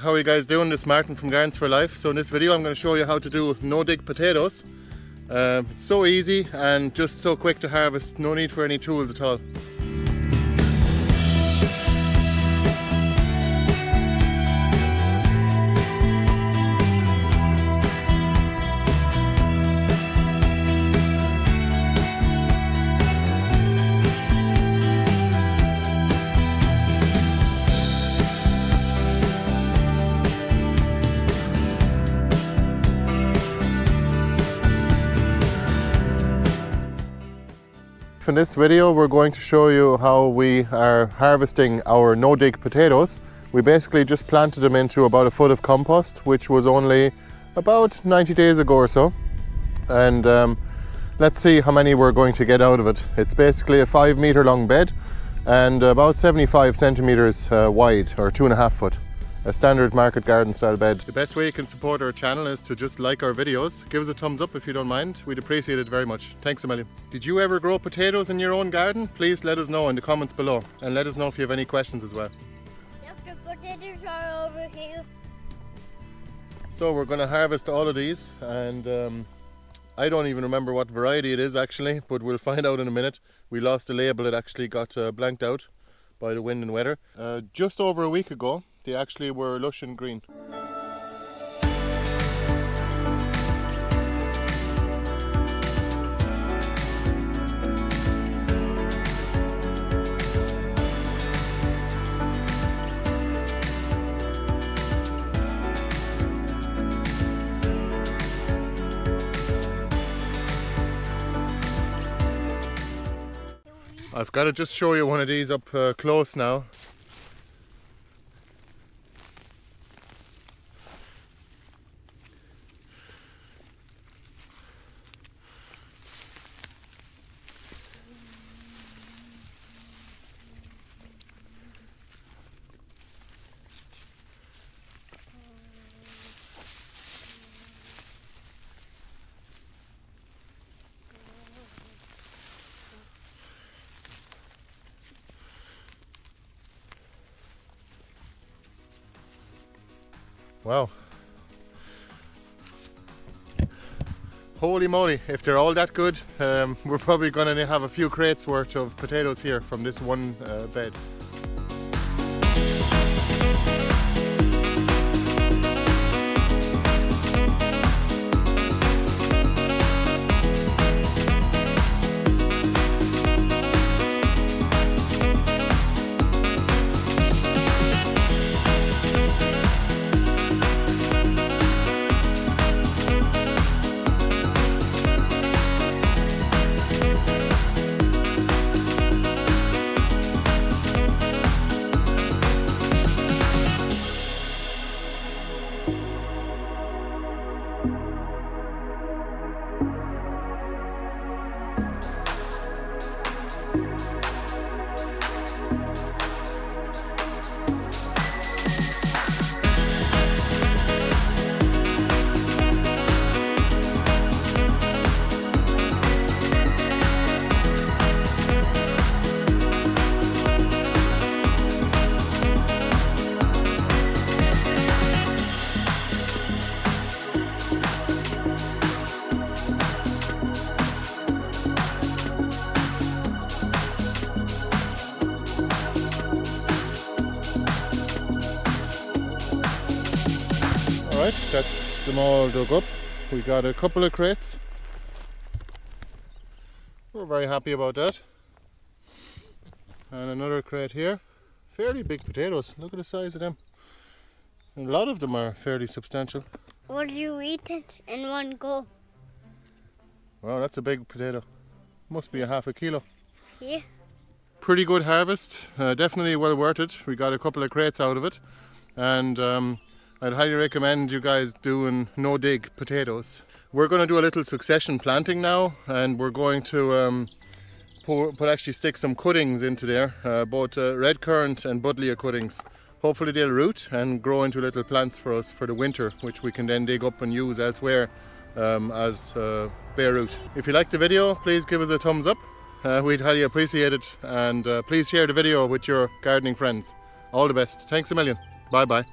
How are you guys doing? This is Martin from Gardens for Life. So in this video I'm going to show you how to do no-dig potatoes. It's so easy and just so quick to harvest, no need for any tools at all. In this video we're going to show you how we are harvesting our no-dig potatoes. We basically just planted them into about a foot of compost, which was only about 90 days ago or so, and let's see how many we're going to get out of it. It's basically a 5 meter long bed and about 75 centimeters wide, or 2.5 foot. A standard market garden style bed. The best way you can support our channel is to just like our videos. Give us a thumbs up if you don't mind. We'd appreciate it very much. Thanks a million. Did you ever grow potatoes in your own garden? Please let us know in the comments below, and let us know if you have any questions as well. Yes, the potatoes are over here. So we're going to harvest all of these, and I don't even remember what variety it is actually, but we'll find out in a minute. We lost the label, it actually got blanked out by the wind and weather. Just over a week ago they actually were lush and green. I've got to just show you one of these up close now. Wow. Holy moly, if they're all that good, we're probably going to have a few crates worth of potatoes here from this one bed. Alright, that's them all dug up. We got a couple of crates. We're very happy about that. And another crate here. Fairly big potatoes. Look at the size of them. And a lot of them are fairly substantial. Would you eat it in one go? Wow, that's a big potato. Must be a half a kilo. Yeah. Pretty good harvest. Definitely well worth it. We got a couple of crates out of it. And I'd highly recommend you guys doing no-dig potatoes. We're going to do a little succession planting now, and we're going to actually stick some cuttings into there, both red currant and buddleia cuttings. Hopefully they'll root and grow into little plants for us for the winter, which we can then dig up and use elsewhere as bare root. If you liked the video, please give us a thumbs up. We'd highly appreciate it, and please share the video with your gardening friends. All the best. Thanks a million. Bye bye.